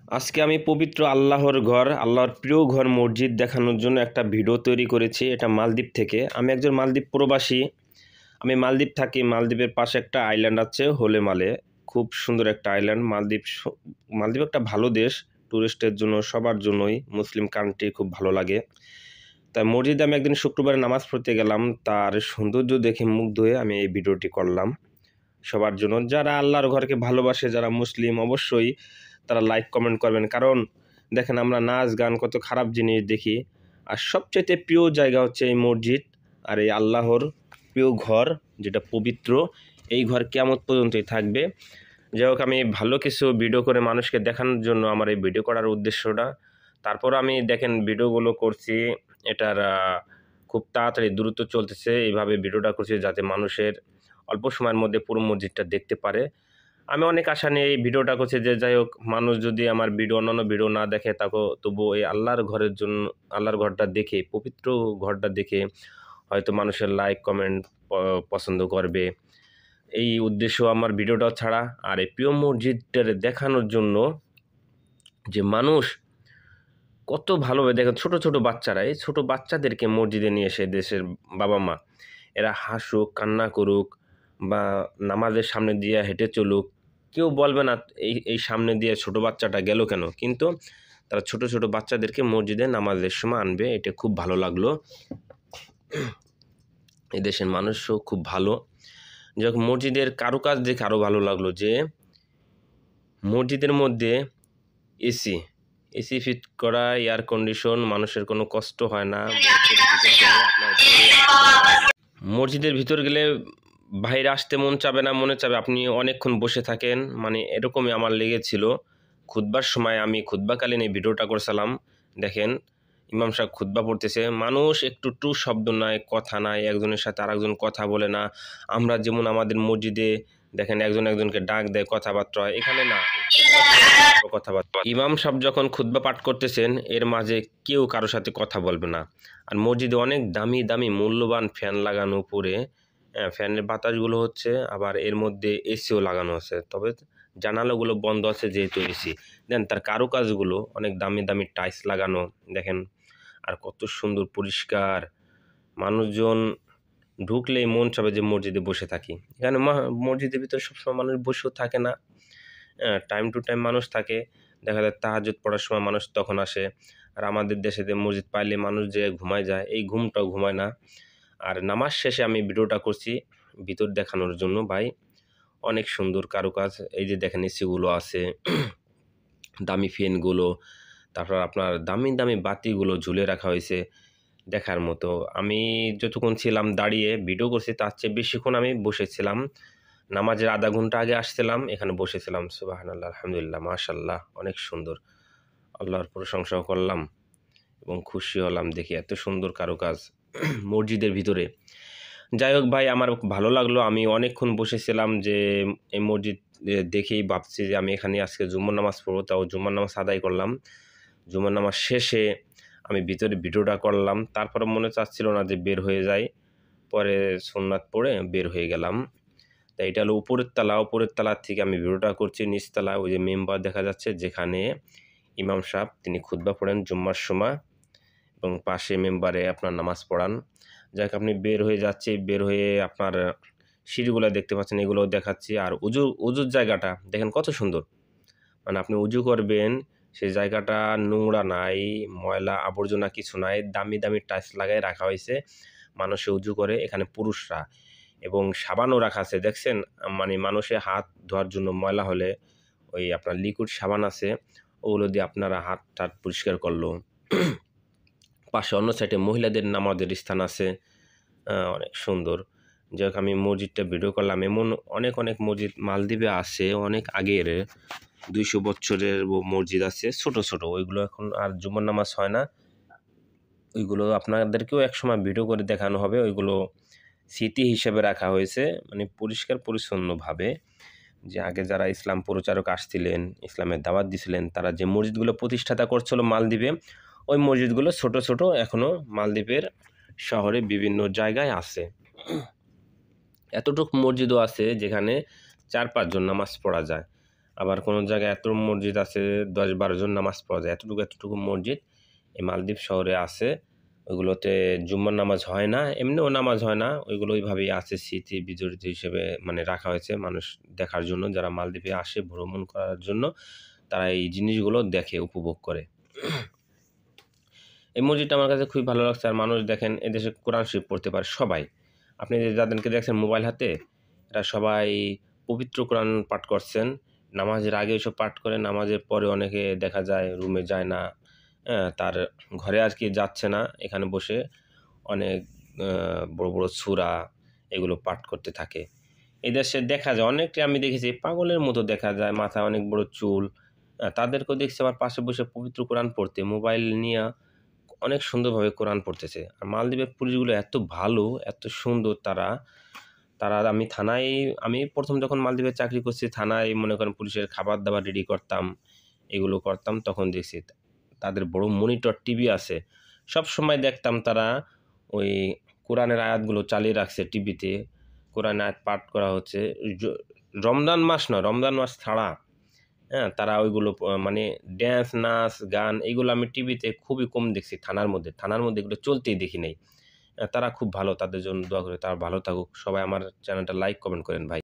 আজকে আমি পবিত্র আল্লাহর ঘর, আল্লাহর প্রিয় ঘর মসজিদ দেখানোর জন্য একটা ভিডিও তৈরি করেছি। এটা মালদ্বীপ থেকে। আমি একজন মালদ্বীপ প্রবাসী। আমি মালদ্বীপ থাকি। মালদ্বীপের পাশে একটা আইল্যান্ড আছে হোলে মালে। খুব সুন্দর একটা আইল্যান্ড। মালদ্বীপ একটা ভালো দেশ, টুরিস্টের জন্য, সবার জন্যই। মুসলিম কান্ট্রি, খুব ভালো লাগে। তাই মসজিদে আমি একদিন শুক্রবারে নামাজ পড়তে গেলাম। তার সৌন্দর্য দেখে মুগ্ধ হয়ে আমি এই ভিডিওটি করলাম সবার জন্য। যারা আল্লাহর ঘরকে ভালোবাসে, যারা মুসলিম, অবশ্যই তারা লাইক কমেন্ট করবেন। কারণ দেখেন, আমরা নাচ গান কত খারাপ জিনিস দেখি, আর সবচেয়ে প্রিয় জায়গা হচ্ছে এই মসজিদ। আর এই আল্লাহর প্রিয় ঘর, যেটা পবিত্র, এই ঘর কিয়ামত পর্যন্তই থাকবে। যাই হোক, আমি ভালো কিছু ভিডিও করে মানুষকে দেখানোর জন্য আমার এই ভিডিও করার উদ্দেশ্যটা। তারপর আমি দেখেন ভিডিওগুলো করছি, এটার খুব তাড়াতাড়ি দ্রুত চলতেছে। এইভাবে ভিডিওটা করছি যাতে মানুষের অল্প সময়ের মধ্যে পুরো মসজিদটা দেখতে পারে। আমি অনেক আশা নিয়ে এই ভিডিওটা করছি যে যাই হোক, মানুষ যদি আমার ভিডিও, অন্যান্য ভিডিও না দেখে, তাকে তবুও এই আল্লাহর ঘরের জন্য, আল্লাহর ঘরটা দেখে, পবিত্র ঘরটা দেখে হয়তো মানুষের লাইক কমেন্ট পছন্দ করবে। এই উদ্দেশ্য আমার ভিডিওটা ছাড়া। আর এই প্রিয় মসজিদটা দেখানোর জন্য যে মানুষ কত ভালোভাবে দেখেন, ছোট ছোট বাচ্চারা, এই ছোট বাচ্চাদেরকে মসজিদে নিয়ে এসে দেশের বাবা মা, এরা হাসুক, কান্না করুক, বা নামাজের সামনে দিয়ে হেঁটে চলুক, কেউ বলবে না এই সামনে দিয়ে ছোট বাচ্চাটা গেল কেন। কিন্তু তারা ছোট ছোট বাচ্চাদেরকে মসজিদে নামাজের সময় আনবে, এটা খুব ভালো লাগলো। এই দেশের মানুষও খুব ভালো। যখন মসজিদের কারুকাজ দেখে আরও ভালো লাগলো যে মসজিদের মধ্যে এসি এসি ফিট করা, এয়ার কন্ডিশন, মানুষের কোনো কষ্ট হয় না। মসজিদের ভিতর গেলে বাইরে আসতে মন চাবে না, মনে চাবে আপনি অনেকক্ষণ বসে থাকেন, মানে এরকমই আমার লেগেছিল। খুতবার সময় আমি খুতবাকালীন এই ভিডিওটা করেছিলাম। দেখেন, ইমাম সাহেব খুতবা পড়তেছে, মানুষ একটু টু শব্দ নাই, কথা নাই, একজনের সাথে আরেকজন কথা বলে না। আমরা যেমন আমাদের মসজিদে দেখেন একজন একজনকে ডাক দেয়, কথাবার্তা হয়, এখানে না, কথাবার্তা। ইমাম সাহেব যখন খুতবা পাঠ করতেছেন, এর মাঝে কেউ কারোর সাথে কথা বলবে না। আর মসজিদে অনেক দামি দামি মূল্যবান ফ্যান লাগানো উপরে, ফ্যানের বাতাসগুলো হচ্ছে, আবার এর মধ্যে এসিও লাগানো আছে। তবে জানালাগুলো বন্ধ আছে যেহেতু এসি। দেন তার কারুকাজগুলো অনেক দামি দামি টাইলস লাগানো দেখেন, আর কত সুন্দর পরিষ্কার। মানুষজন ঢুকলেই মন চাবে যে মসজিদে বসে থাকি। এখানে মসজিদের ভিতরে সবসময় মানুষ বসেও থাকে না, টাইম টু টাইম মানুষ থাকে। দেখা যায় তাহাজ্জুদ পড়ার সময় মানুষ তখন আসে। আর আমাদের দেশে যে মসজিদ পাইলে মানুষ যে ঘুমায় যায়, এই ঘুমটাও ঘুমায় না। আর নামাজ শেষে আমি ভিডিওটা করছি ভিতর দেখানোর জন্য। ভাই, অনেক সুন্দর কারুকাজ। এই যে দেখেন এসিগুলো আছে, দামি ফ্যানগুলো, তারপর আপনার দামি দামি বাতিগুলো ঝুলে রাখা হয়েছে, দেখার মতো। আমি যতক্ষণ ছিলাম দাঁড়িয়ে ভিডিও করছি, তার চেয়ে বেশিক্ষণ আমি বসেছিলাম। নামাজের আধা ঘন্টা আগে আসছিলাম, এখানে বসেছিলাম। সুবহানাল্লাহ, আলহামদুলিল্লাহ, মাশাল্লাহ, অনেক সুন্দর। আল্লাহর প্রশংসাও করলাম এবং খুশি হলাম দেখি এত সুন্দর কারুকাজ মসজিদের ভিতরে। যাই হোক ভাই, আমার ভালো লাগলো। আমি অনেকক্ষণ বসেছিলাম যে এই মসজিদ দেখেই ভাবছি যে আমি এখানে আজকে জুম্মার নামাজ পড়বো। তাও জুম্মার নামাজ আদায় করলাম। জুম্মার নামাজ শেষে আমি ভিতরে ভিডিওটা করলাম। তারপরে মনে চাচ্ছিল না যে বের হয়ে যাই, পরে সুন্নাত পড়ে বের হয়ে গেলাম। তাই এটা হলো উপরের তালা। উপরের তালার থেকে আমি ভিডিওটা করছি। নিচতলা ওই যে মেম্বার দেখা যাচ্ছে, যেখানে ইমাম সাহেব তিনি খুতবা পড়েন জুম্মার সময়, এবং পাশে মেম্বারে আপনার নামাজ পড়ান। যাক, আপনি বের হয়ে যাচ্ছি, বের হয়ে আপনার সিঁড়িগুলো দেখতে পাচ্ছেন, এগুলোও দেখাচ্ছি। আর উজুর জায়গাটা দেখেন কত সুন্দর। মানে আপনি উজু করবেন, সেই জায়গাটা নোংরা নাই, ময়লা আবর্জনা কিছু নাই, দামি দামি টাইলস লাগাই রাখা হয়েছে। মানুষে উজু করে এখানে পুরুষরা, এবং সাবানও রাখা আছে দেখছেন। মানে মানুষে হাত ধোয়ার জন্য ময়লা হলে ওই আপনার লিকুইড সাবান আছে, ওগুলো দিয়ে আপনারা হাত টাত পরিষ্কার করলো। পাশে অন্য সাইডে মহিলাদের নামাজের স্থান আছে, অনেক সুন্দর। যাই হোক, আমি মসজিদটা ভিডিও করলাম। এমন অনেক অনেক মসজিদ মালদ্বীপে আছে, অনেক আগের 200 বছরের মসজিদ আছে, ছোট ছোট। ওইগুলো এখন আর জুমার নামাজ হয় না। ওইগুলো আপনাদেরকেও একসময় ভিডিও করে দেখানো হবে। ওইগুলো স্মৃতি হিসেবে রাখা হয়েছে, মানে পরিষ্কার পরিচ্ছন্নভাবে। যে আগে যারা ইসলাম প্রচারক আসছিলেন, ইসলামের দাওয়াত দিছিলেন, তারা যে মসজিদগুলো প্রতিষ্ঠাতা করছিল মালদ্বীপে, ওই মসজিদগুলো ছোট ছোট এখনও মালদ্বীপের শহরে বিভিন্ন জায়গায় আছে। এতটুকু মসজিদও আছে যেখানে 4-5 জন নামাজ পড়া যায়। আবার কোনো জায়গায় এত মসজিদ আছে 10-12 জন নামাজ পড়া যায়, এতটুকু মসজিদ এই মালদ্বীপ শহরে আছে। ওইগুলোতে জুম্মার নামাজ হয় না, এমনিও নামাজ হয় না, ওইগুলো ওইভাবেই আছে, স্মৃতি বিজড়িত হিসেবে মানে রাখা হয়েছে মানুষ দেখার জন্য। যারা মালদ্বীপে আসে ভ্রমণ করার জন্য তারা এই জিনিসগুলো দেখে, উপভোগ করে। এই মসজিদটা আমার কাছে খুবই ভালো লাগছে। আর মানুষ দেখেন এদেশে কোরআন শরীফ পড়তে পারে সবাই। আপনি যে যাদেরকে দেখছেন মোবাইল হাতে, এরা সবাই পবিত্র কোরআন পাঠ করছেন। নামাজের আগে এসব পাঠ করে, নামাজের পরে অনেকে দেখা যায় রুমে যায় না, হ্যাঁ, তার ঘরে আর কি যাচ্ছে না, এখানে বসে অনেক বড় বড় সূরা এগুলো পাঠ করতে থাকে। এই দেশে দেখা যায় অনেকটা, আমি দেখেছি পাগলের মতো দেখা যায়, মাথায় অনেক বড় চুল। তাদেরকেও দেখছি আবার পাশে বসে পবিত্র কোরআন পড়তে, মোবাইল নিয়ে অনেক সুন্দরভাবে কোরআন পড়তেছে। আর মালদ্বীপের পুলিশগুলো এত ভালো, এত সুন্দর তারা। আমি প্রথম যখন মালদ্বীপে চাকরি করছি, থানায় মনে করেন পুলিশের খাবার-দাবার রেডি করতাম, এগুলো করতাম। তখন দেখছি তাদের বড় মনিটর টিভি আছে। সবসময় দেখতাম তারা ওই কোরআনের আয়াতগুলো চালিয়ে রাখছে টিভিতে। কোরআনের আয়াত পাঠ করা হচ্ছে। রমজান মাস নয়, রমজান মাস ছাড়া, হ্যাঁ, তারা ওইগুলো মানে ড্যান্স, নাচ, গান এগুলো আমি টিভিতে খুবই কম দেখছি। থানার মধ্যে এগুলো চলতেই দেখি নাই। তারা খুব ভালো, তাদের জন্য দোয়া করি, তারা ভালো থাকুক। সবাই আমার চ্যানেলটা লাইক, কমেন্ট করেন ভাই।